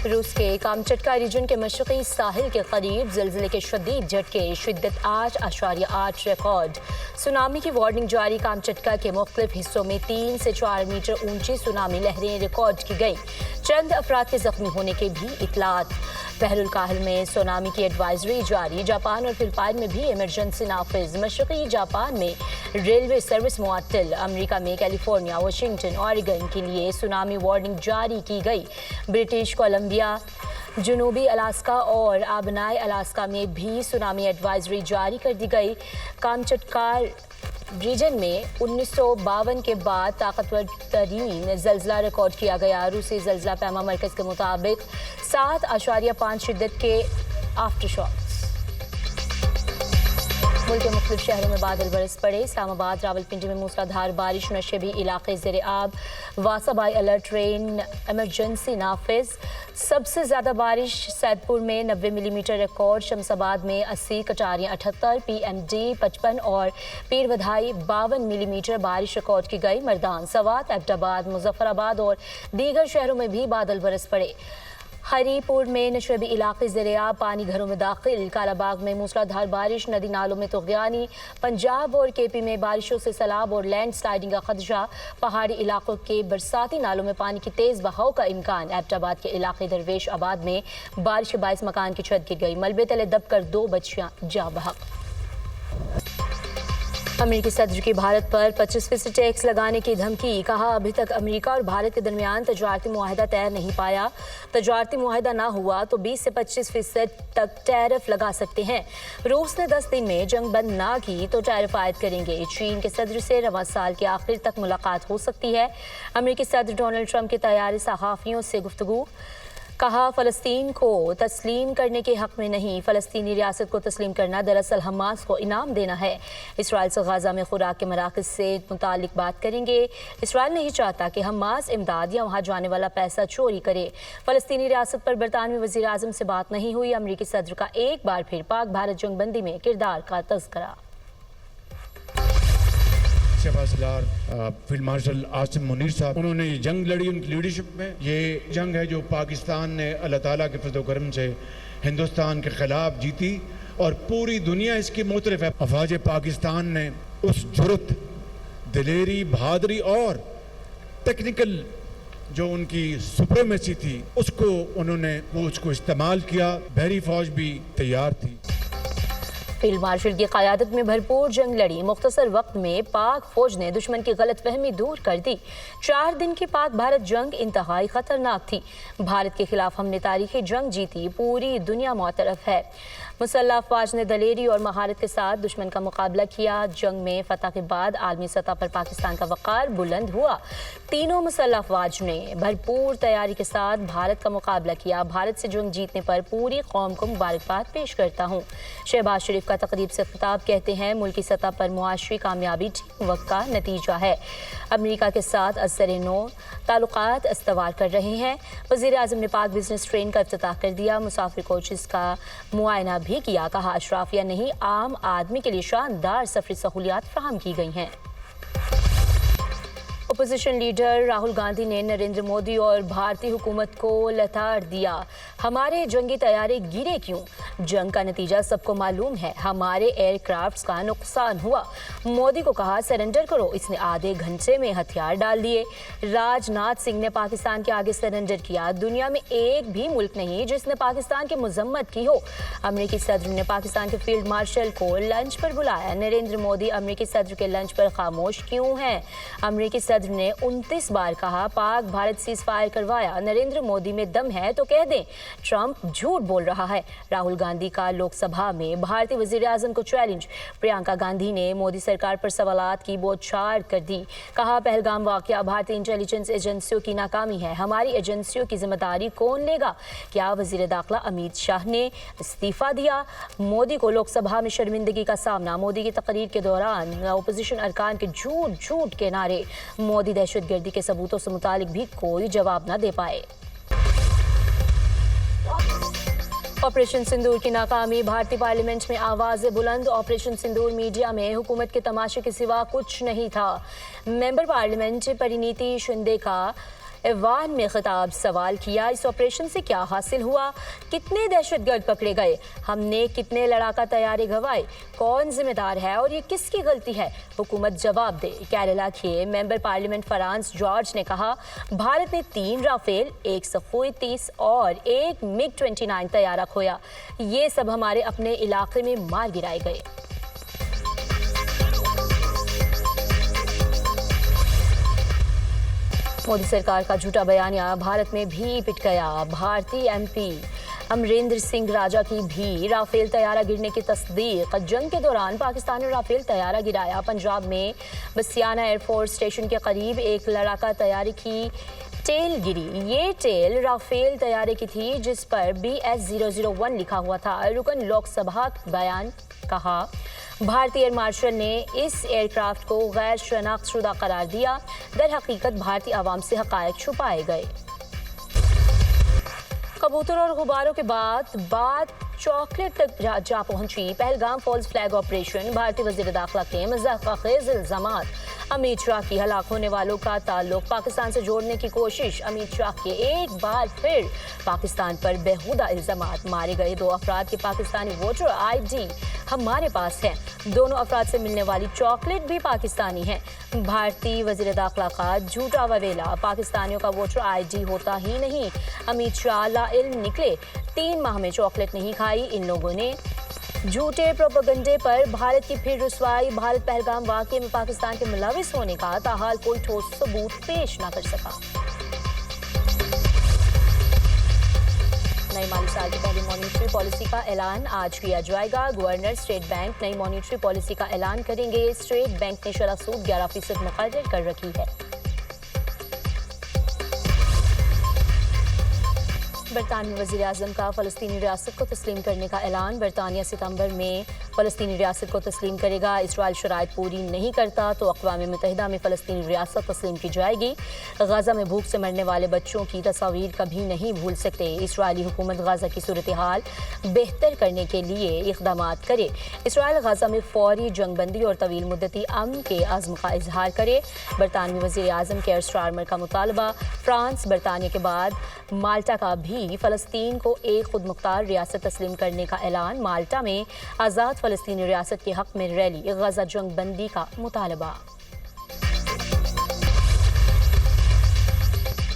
रूस के Kamchatka reason के मशरक़ी साहिल के करीब ज़िलज़िले के शदीद झटके, शिद्दत 8.8 रिकॉर्ड। सुनामी की वार्निंग जारी। कामचटका के मुख्तलिफ हिस्सों में 3 से 4 मीटर ऊंची सुनामी लहरें रिकॉर्ड की गई। चंद अफराद के जख्मी होने के भी इतलात। बहरुल काहिल में सुनामी की एडवाइजरी जारी। जापान और फिलिपाइन में भी इमरजेंसी नाफिज। मशरक़ी जापान में रेलवे सर्विस मुअत्तल। अमेरिका में कैलिफोर्निया, वाशिंगटन, ऑरेगन के लिए सुनामी वार्निंग जारी की गई। ब्रिटिश कोलंबिया, जनूबी अलास्का और आबनाई अलास्का में भी सुनामी एडवाइजरी जारी कर दी गई। कामचटका रीजन में 1952 के बाद ताकतवर तरीन ज़लज़ला रिकॉर्ड किया गया। रूसी ज़लज़ला पैमा मरकज़ के मुताबिक 7.5 शिद्दत के आफ्टर शॉक्स। मुल्क के मुख्तलिफ शहरों में बादल बरस पड़े। इस्लामाबाद, रावलपिंडी में मूसलाधार बारिश, नशेबी इलाके ज़ेर आब। वासा बाई अलर्ट, ट्रेन एमरजेंसी नाफिज। सबसे ज़्यादा बारिश सैदपुर में 90 मिलीमीटर रिकॉर्ड। शमसाबाद में 80, कटारियाँ 78, PMD 55 और पीरवधाई 52 मिलीमीटर बारिश रिकॉर्ड की गई। मर्दान, सवात, एबटाबाद, मुजफ्फराबाद और दीगर शहरों में भी बादल बरस पड़े। हरीपुर में नशेबी इलाके ज़ेर-ए-आब, पानी घरों में दाखिल। कालाबाग में मूसलाधार बारिश, नदी नालों में तुग़यानी। पंजाब और KP में बारिशों से सैलाब और लैंड स्लाइडिंग का खदशा। पहाड़ी इलाकों के बरसाती नालों में पानी की तेज़ बहाव का इम्कान। एबटाबाद के इलाके दरवेश आबाद में बारिश के बायस मकान की छत गिर गई। मलबे तले दबकर 2 बच्चियां जाँ बहक। अमेरिकी सदर की भारत पर 25% टैक्स लगाने की धमकी। कहा, अभी तक अमेरिका और भारत के दरमियान तजारती मुआहदा तय नहीं पाया। तजारती मुआहदा ना हुआ तो 20 से 25% तक टैरिफ लगा सकते हैं। रूस ने 10 दिन में जंग बंद ना की तो टैरिफ आयद करेंगे। चीन के सदर से रवां साल के आखिर तक मुलाकात हो सकती है। अमेरिकी सदर डोनाल्ड ट्रंप के तैयारी सहाफ़ियों से गुफ्तगू। कहा, फ़लस्तीन को तस्लीम करने के हक़ में नहीं, फ़लस्तीनी रियासत को तस्लीम करना दरअसल हमास को इनाम देना है। इसराइल से गाज़ा में खुराक के मराकज़ से मुतालिक बात करेंगे। इसराइल नहीं चाहता कि हमास इमदाद या वहाँ जाने वाला पैसा चोरी करे। फ़लस्तीनी रियासत पर बरतानवी वज़ीर आज़म से बात नहीं हुई। अमरीकी सदर का एक बार फिर पाक भारत जंगबंदी में किरदार का तज़किरा। शहबाज़लार फील्ड मार्शल आसिम मुनीर साहब, उन्होंने ये जंग लड़ी उनकी लीडरशिप में। ये जंग है जो पाकिस्तान ने अल्लाह ताला के फज़ल व करम से हिंदुस्तान के ख़िलाफ़ जीती और पूरी दुनिया इसकी मोतरफ़ है। अफ़वाज पाकिस्तान ने उस जुर्रत, दिलेरी, बहादुरी और टेक्निकल जो उनकी सुप्रीमेसी थी उसको उन्होंने उसको इस्तेमाल किया। बहरी फ़ौज भी तैयार थी। फील्ड मार्शल की क़यादत में भरपूर जंग लड़ी। मुख्तसर वक्त में पाक फौज ने दुश्मन की गलतफहमी दूर कर दी। 4 दिन की पाक भारत जंग इंतहाई खतरनाक थी। भारत के खिलाफ हमने तारीखी जंग जीती, पूरी दुनिया मुतरफ है। मुसल्लह अफवाज ने दलेरी और महारत के साथ दुश्मन का मुकाबला किया। जंग में फतह के बाद आलमी सतह पर पाकिस्तान का वक़ार बुलंद हुआ। तीनों मुसल्लह अफवाज ने भरपूर तैयारी के साथ भारत का मुकाबला किया। भारत से जंग जीतने पर पूरी कौम को मुबारकबाद पेश करता हूँ। शहबाज शरीफ का तकरीब से खिताब, कहते हैं मुल्की सतह पर मुआशरी कामयाबी टीम वर्क का नतीजा है। अमेरिका के साथ असर-ए-नो ताल्लुकात इस्तवार कर रहे हैं। वज़ीर आज़म ने पाक बिजनेस ट्रेन का इफ्तिताह कर दिया। मुसाफिर कोचेस का मुआयना भी किया। कहा, अशराफिया नहीं, आम आदमी के लिए शानदार सफरी सहूलियात फराहम की गई हैं। अपोजिशन लीडर राहुल गांधी ने नरेंद्र मोदी और भारतीय हुकूमत को लताड़ दिया। हमारे जंगी तैयारे गिरे क्यों? जंग का नतीजा सबको मालूम है। हमारे एयरक्राफ्ट्स का नुकसान हुआ। मोदी को कहा सरेंडर करो। इसने आधे घंटे में हथियार डाल दिए। राजनाथ सिंह ने पाकिस्तान के आगे सरेंडर किया। दुनिया में एक भी मुल्क नहीं जिसने पाकिस्तान की मजम्मत की हो। अमेरिकी सदर ने पाकिस्तान के फील्ड मार्शल को लंच पर बुलाया। नरेंद्र मोदी अमेरिकी सदर के लंच पर खामोश क्यों हैं? अमेरिकी सदर ने 29 बार कहा पाक भारत सीज फायर करवाया। नरेंद्र मोदी में दम है तो कह दें ट्रंप झूठ बोल रहा है। राहुल गांधी का लोकसभा में भारतीय वजीर आजम को चैलेंज। प्रियंका गांधी ने मोदी सरकार पर सवालात की बौछार कर दी। कहा पहलगाम वाकया भारतीय इंटेलिजेंस एजेंसियों की नाकामी है। हमारी एजेंसियों की जिम्मेदारी कौन लेगा? क्या वजीर दाखिला अमित शाह ने इस्तीफा दिया? मोदी को लोकसभा में शर्मिंदगी का सामना। मोदी की तकरीर के दौरान अपोजिशन अरकान के झूठ के नारे। मोदी दहशतगर्दी के सबूतों से मुतालिक भी कोई जवाब न दे पाए। ऑपरेशन सिंदूर की नाकामी। भारतीय पार्लियामेंट में आवाज़ें बुलंद। ऑपरेशन सिंदूर मीडिया में हुकूमत के तमाशे के सिवा कुछ नहीं था। मेंबर पार्लियामेंट परिणीति शिंदे का ایوان میں خطاب سوال کیا، اس آپریشن سے کیا حاصل ہوا، کتنے دہشت گرد پکڑے گئے، ہم نے کتنے لڑاکا طیارے گھوائے، کون ذمہ دار ہے اور یہ کس کی غلطی ہے، حکومت جواب دے۔ کیرلا کے ممبر پارلیمنٹ فرانس جارج نے کہا بھارت نے 3 رافیل، 1 Su-30 اور 1 MiG-29 طیارہ کھویا، یہ سب ہمارے اپنے علاقے میں مار گرائے گئے۔ مودی سرکار کا جھوٹا بیانیہ بھارت میں بھی پٹ گیا۔ بھارتی ایم پی امریندر سنگھ راجا کی بھی رافیل طیارہ گرنے کی تصدیق۔ جنگ کے دوران پاکستان نے رافیل طیارہ گرایا۔ پنجاب میں بسیانہ ایئر فورس اسٹیشن کے قریب ایک لڑاکا طیارے کی ٹیل گری۔ یہ ٹیل رافیل طیارے کی تھی جس پر BS-001 لکھا ہوا تھا۔ رکن لوک سبھا بیان کہا بھارتی ایئر مارشل نے اس ایئر کرافٹ کو غیر شناخت شدہ قرار دیا، در حقیقت بھارتی عوام سے حقائق چھپائے گئے۔ کبوتر اور غباروں کے بعد بات چاکلیٹ تک جا پہنچی۔ پہلگام فالز فلیگ آپریشن، بھارتی وزیر داخلہ کے مضحکہ خیز الزامات۔ امیت شاہ کی ہلاک ہونے والوں کا تعلق پاکستان سے جوڑنے کی کوشش۔ امیت شاہ کے ایک بار پھر پاکستان پر بیہودہ الزامات۔ مارے گئے 2 افراد کی پاکستانی ووٹر ID ہمارے پاس ہے، دونوں افراد سے ملنے والی چاکلیٹ بھی پاکستانی ہے۔ بھارتی وزیر داخلہ کا جھوٹا وویلا، پاکستانیوں کا ووٹر ID ہوتا ہی نہیں۔ امیت شاہ لا علم نکلے، 3 ماہ میں چاکلیٹ نہیں کھائی۔ ان لوگوں نے جھوٹے پروپیگنڈے پر بھارت کی پھر رسوائی۔ بھارت پہلگام واقعے میں پاکستان کے ملوث ہونے کا تاحال کوئی ٹھوس ثبوت پیش نہ کر سکا۔ نئی مالی سال کی پہلی مانیٹری پالیسی کا اعلان آج کیا جائے گا۔ گورنر اسٹیٹ بینک نئی مانیٹری پالیسی کا اعلان کریں گے۔ اسٹیٹ بینک نے شرح سود 11% مقرر کر رکھی ہے۔ برطانوی وزیر اعظم کا فلسطینی ریاست کو تسلیم کرنے کا اعلان۔ برطانیہ ستمبر میں فلسطینی ریاست کو تسلیم کرے گا۔ اسرائیل شرائط پوری نہیں کرتا تو اقوام متحدہ میں فلسطینی ریاست تسلیم کی جائے گی۔ غزہ میں بھوک سے مرنے والے بچوں کی تصاویر کبھی نہیں بھول سکتے۔ اسرائیلی حکومت غزہ کی صورتحال بہتر کرنے کے لیے اقدامات کرے۔ اسرائیل غزہ میں فوری جنگ بندی اور طویل مدتی امن کے عزم کا اظہار کرے۔ برطانوی وزیر اعظم کیئر سٹارمر کا مطالبہ۔ فرانس برطانیہ کے بعد مالٹا کا بھی فلسطین کو ایک خود مختار ریاست تسلیم کرنے کا اعلان۔ مالٹا میں آزاد فلسطینی ریاست کے حق میں ریلی، غزہ جنگ بندی کا مطالبہ۔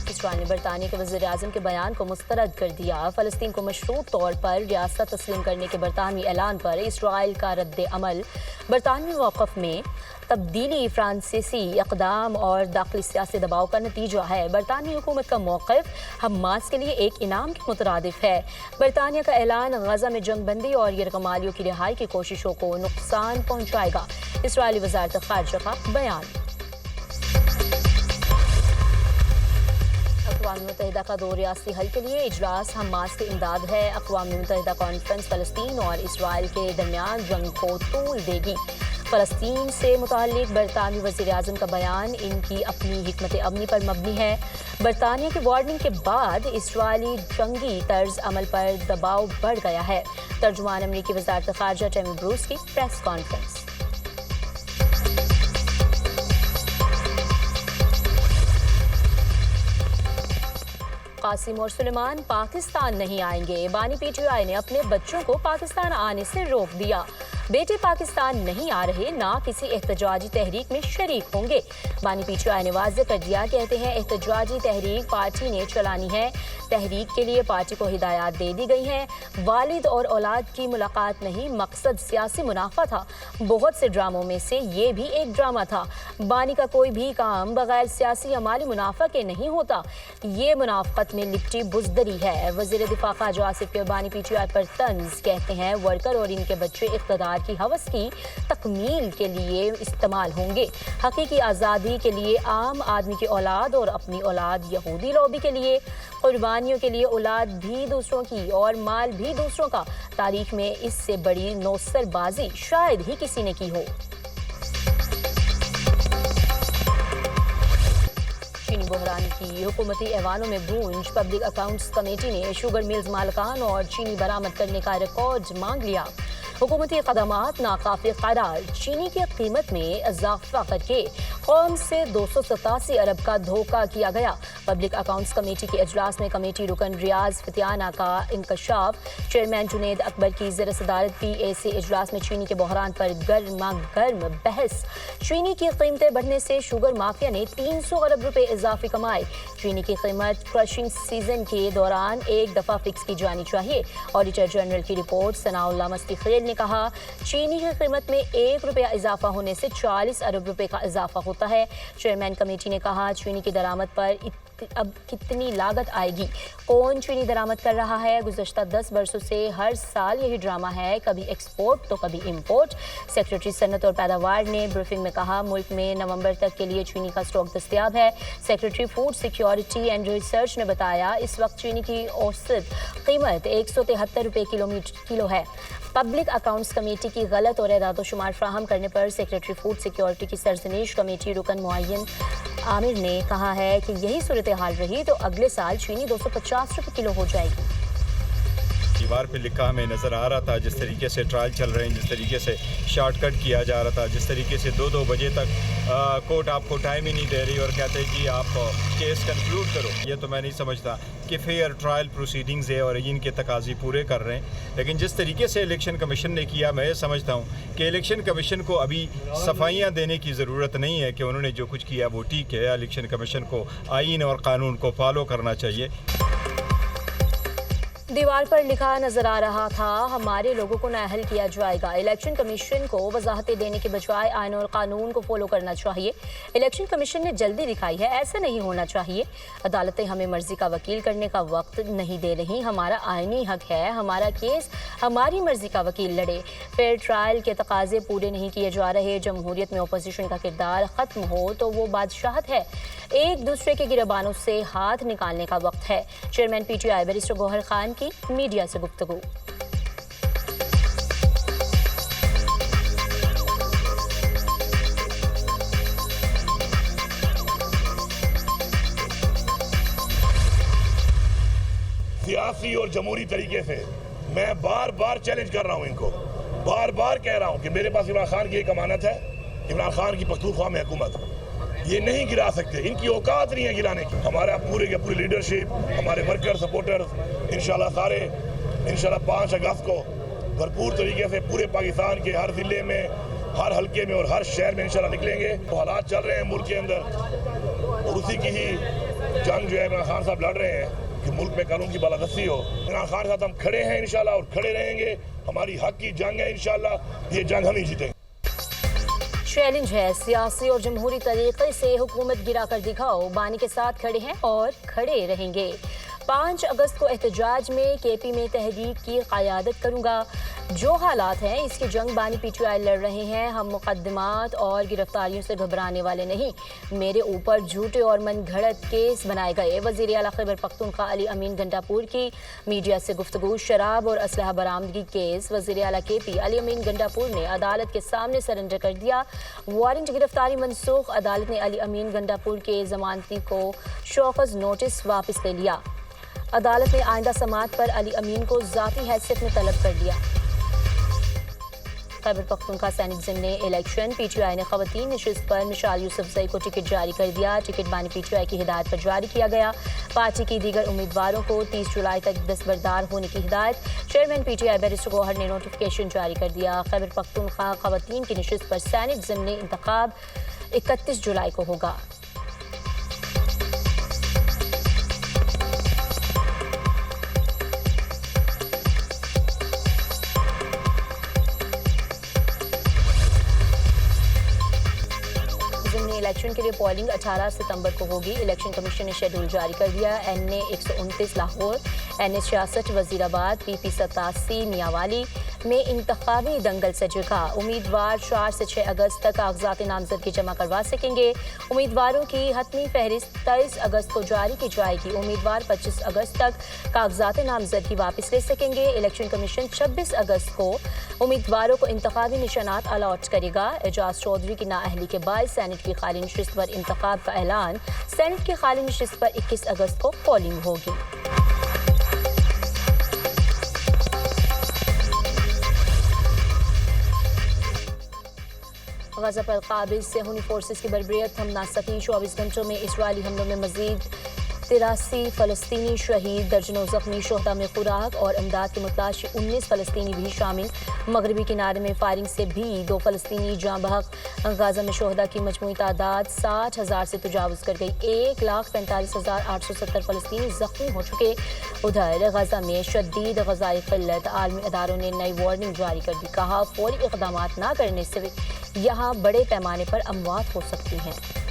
اسرائیل نے برطانیہ کے وزیر اعظم کے بیان کو مسترد کر دیا۔ فلسطین کو مشروط طور پر ریاست تسلیم کرنے کے برطانوی اعلان پر اسرائیل کا رد عمل برطانوی موقف میں تبدیلی فرانسیسی اقدام اور داخلی سیاسی دباؤ کا نتیجہ ہے۔ برطانوی حکومت کا موقف حماس کے لیے ایک انعام کے مترادف ہے۔ برطانیہ کا اعلان غزہ میں جنگ بندی اور یرغمالیوں کی رہائی کی کوششوں کو نقصان پہنچائے گا۔ اسرائیلی وزارت خارجہ کا بیان۔ اقوام متحدہ کا 2 ریاستی حل کے لیے اجلاس حماس کی امداد ہے۔ اقوام متحدہ کانفرنس فلسطین اور اسرائیل کے درمیان جنگ کو طول دے گی۔ فلسطین سے متعلق برطانوی وزیر اعظم کا بیان ان کی اپنی حکمت عملی پر مبنی ہے۔ برطانیہ کی وارننگ کے بعد اسرائیلی جنگی طرز عمل پر دباؤ بڑھ گیا ہے۔ ترجمان امریکی وزارت خارجہ ٹیمی بروس کی پریس کانفرنس۔ قاسم اور سلیمان پاکستان نہیں آئیں گے۔ بانی PTI نے اپنے بچوں کو پاکستان آنے سے روک دیا۔ بیٹے پاکستان نہیں آ رہے، نہ کسی احتجاجی تحریک میں شریک ہوں گے۔ بانی PTI نے واضح کر دیا، کہتے ہیں احتجاجی تحریک پارٹی نے چلانی ہے۔ تحریک کے لیے پارٹی کو ہدایات دے دی گئی ہیں۔ والد اور اولاد کی ملاقات نہیں، مقصد سیاسی منافع تھا۔ بہت سے ڈراموں میں سے یہ بھی ایک ڈرامہ تھا۔ بانی کا کوئی بھی کام بغیر سیاسی یا مالی منافع کے نہیں ہوتا۔ یہ منافقت میں لپٹی بزدلی ہے۔ وزیر دفاع خارجہ آصف کے بانی PTI پر طنز، کہتے ہیں ورکر اور ان کے بچے اقتدار کی ہوس کی تکمیل کے لیے استعمال ہوں گے۔ حقیقی آزادی کے لیے عام آدمی کی اولاد اور اپنی اولاد یہودی لوبی کے لیے، قربانیوں کے لیے اولاد بھی دوسروں کی اور مال بھی دوسروں کا۔ تاریخ میں اس سے بڑی نوسر بازی شاید ہی کسی نے کی ہو۔ چینی بحران کی حکومتی ایوانوں میں گونج۔ پبلک اکاؤنٹس کمیٹی نے شوگر ملز مالکان اور چینی برآمد کرنے کا ریکارڈ مانگ لیا۔ हुकूमती इक़दामात नाकाफी करार, चीनी की कीमत में इजाफा करके कौम से 287 अरब का धोखा किया गया। पब्लिक अकाउंट्स कमेटी के इजलास में कमेटी रुकन रियाज फितियाना का इंकशाफ, चेयरमैन जुनेद अकबर की ज़ेर सदारत PAC इजलास में चीनी के बहरान पर गर्मा गर्म बहस। चीनी की कीमतें बढ़ने से शुगर माफिया ने 300 अरब रुपए इजाफी कमाए। चीनी की कीमत क्रशिंग सीजन के दौरान एक दफा फिक्स की जानी चाहिए। ऑडिटर जनरल की रिपोर्ट सनाउल्लाह मस्तीखेल ने कहा, चीनी की कीमत में 1 रुपया इजाफा होने से 40 अरब रुपए का इजाफा होता है। चेयरमैन कमेटी ने कहा, चीनी की दरामद पर अब कितनी लागत आएगी, कौन चीनी दरामद कर रहा है। गुज़श्ता 10 बरसों से हर साल यही ड्रामा है, कभी एक्सपोर्ट तो कभी इंपोर्ट। सेक्रेटरी सन्नत और पैदावार ने ब्रीफिंग में कहा, मुल्क में नवंबर तक के लिए चीनी का स्टॉक दस्तयाब है। Secretary food security and research ने बताया, इस वक्त चीनी की औसत कीमत 173 रुपये किलो है। पब्लिक अकाउंट्स कमेटी की गलत और एदाद शुमार फ्राहम करने पर सेक्रेटरी फूड सिक्योरिटी की सरजनीश कमेटी रुकन मुअय्यन आमिर ने कहा है कि यही सूरत हाल रही तो अगले साल चीनी 250 रुपये किलो हो जाएगी। दीवार पे लिखा हमें नज़र आ रहा था, जिस तरीके से ट्रायल चल रहे हैं, जिस तरीके से शॉर्टकट किया जा रहा था, जिस तरीके से 2-2 बजे तक कोर्ट आपको टाइम ही नहीं दे रही और कहते हैं कि आप केस कंक्लूड करो। ये तो मैं नहीं समझता कि फेयर ट्रायल प्रोसीडिंग्स है और इनके तकाज़े पूरे कर रहे हैं। लेकिन जिस तरीके से इलेक्शन कमीशन ने किया, मैं ये समझता हूँ कि इलेक्शन कमीशन को अभी सफाइयाँ देने की ज़रूरत नहीं है कि उन्होंने जो कुछ किया वो ठीक है। इलेक्शन कमीशन को आईन और कानून को फॉलो करना चाहिए। दीवार पर लिखा नजर आ रहा था, हमारे लोगों को नाअहल किया जाएगा। इलेक्शन कमीशन को वजाहतें देने के बजाय आईन और कानून को फॉलो करना चाहिए। इलेक्शन कमीशन ने जल्दी दिखाई है, ऐसा नहीं होना चाहिए। अदालतें हमें मर्जी का वकील करने का वक्त नहीं दे रही। हमारा आईनी हक है, हमारा केस हमारी मर्जी का वकील लड़े। फेयर ट्रायल के तकाजे पूरे नहीं किए जा रहे। जमहूरियत में अपोजिशन का किरदार ख़त्म हो तो वो बादशाहत है। एक दूसरे के गिरबानों से हाथ निकालने का वक्त है। Chairman PTI barrister Gohar Khan की मीडिया से गुफ्तगू। सियासी और जमहूरी तरीके से मैं बार बार चैलेंज कर रहा हूं इनको, बार बार कह रहा हूं कि मेरे पास इमरान खान की एक अमानत है, इमरान खान की पख्तूनख्वा में हुकूमत, ये नहीं गिरा सकते, इनकी औकात नहीं है गिराने की। हमारा पूरे के पूरी लीडरशिप, हमारे वर्कर सपोर्टर्स इंशाल्लाह सारे इंशाल्लाह 5 अगस्त को भरपूर तरीके से पूरे पाकिस्तान के हर ज़िले में, हर हल्के में और हर शहर में इंशाल्लाह निकलेंगे। तो हालात चल रहे हैं मुल्क के अंदर और उसी की ही जंग जो है इमरान खान साहब लड़ रहे हैं कि मुल्क में कानून की बालादस्ती हो। इमरान खान के साथ हम खड़े हैं इंशाल्लाह और खड़े रहेंगे। हमारी हक की जंग है इंशाल्लाह, ये जंग हम ही जीतेंगे। चैलेंज है, सियासी और जमहूरी तरीके से हुकूमत गिरा कर दिखाओ। बानी के साथ खड़े हैं और खड़े रहेंगे। 5 अगस्त को एहतजाज में KP में तहरीक की क़यादत करूंगा। जो हालात हैं इसकी जंग बानी PTI लड़ रहे हैं। हम मुकदमात और गिरफ्तारियों से घबराने वाले नहीं। मेरे ऊपर झूठे और मन घड़त केस बनाए गए। वज़ीर आला खैबर पख्तूनख्वा अली अमीन गंडापुर की मीडिया से गुफ्तगू। शराब और असलहा बरामदगी केस, वज़ीर आला KP अली अमीन गंडापुर ने अदालत के सामने सरेंडर कर दिया। वारंट गिरफ्तारी मनसूख। अदालत ने अली अमीन गंडापुर के जमानती को शौकस नोटिस वापस ले लिया। अदालत ने आइंदा समाअत पर अली अमीन को ज़ाती हैसियत में तलब कर दिया। खैबर पख्तूनख्वा सैनिक ज़िमनी इलेक्शन, PTI ने ख़वातीन नशिस्त पर मिशाल यूसुफज़ई को टिकट जारी कर दिया। टिकट बानी PTI की हिदायत पर जारी किया गया। पार्टी की दीगर उम्मीदवारों को 30 जुलाई तक दस्तबरदार होने की हिदायत। चेयरमैन PTI बैरिस्टर गौहर ने नोटिफिकेशन जारी कर दिया। खैबर पख्तूनख्वा ख़वातीन की नशिस्त पर सैनिक ज़िमनी इंतखाब 31 जुलाई को होगा। इलेक्शन के लिए पोलिंग 18 सितंबर को होगी। इलेक्शन कमीशन ने शेड्यूल जारी कर दिया। NA 129 Lahore, NA 66 Wazirabad, PP 87 Mianwali में इंतखाबी दंगल सजेगा। उम्मीदवार 4 से 6 अगस्त तक कागजात नामजदगी जमा करवा सकेंगे। उम्मीदवारों की हतमी फहरिस्त 23 अगस्त को जारी की जाएगी। उम्मीदवार 25 अगस्त तक कागजात नामजदगी वापस ले सकेंगे। इलेक्शन कमीशन 26 अगस्त को उम्मीदवारों को इंतखाबी निशानात अलॉट करेगा। एजाज चौधरी की नाअहली के बाद सेनेट की खाली नशिस्त पर इंतखाब का ऐलान। सेनेट की खाली नशिस्त पर 21 अगस्त को पोलिंग होगी। غزہ پر قابض صہیونی فورسز کی بربریت تھم نہ سکی 24 گھنٹوں میں اسرائیلی حملوں میں مزید 83 فلسطینی شہید درجنوں زخمی شہداء میں خوراک اور امداد کے متلاشی 19 فلسطینی بھی شامل مغربی کنارے میں فائرنگ سے بھی 2 فلسطینی جاں بحق غزہ میں شہداء کی مجموعی تعداد 60,000 سے تجاوز کر گئی 1,45,870 فلسطینی زخمی ہو چکے ادھر غزہ میں شدید غذائی قلت عالمی اداروں نے نئی وارننگ جاری کر دی کہا فوری اقدامات نہ کرنے سے یہاں بڑے پیمانے پر اموات ہو سکتی ہیں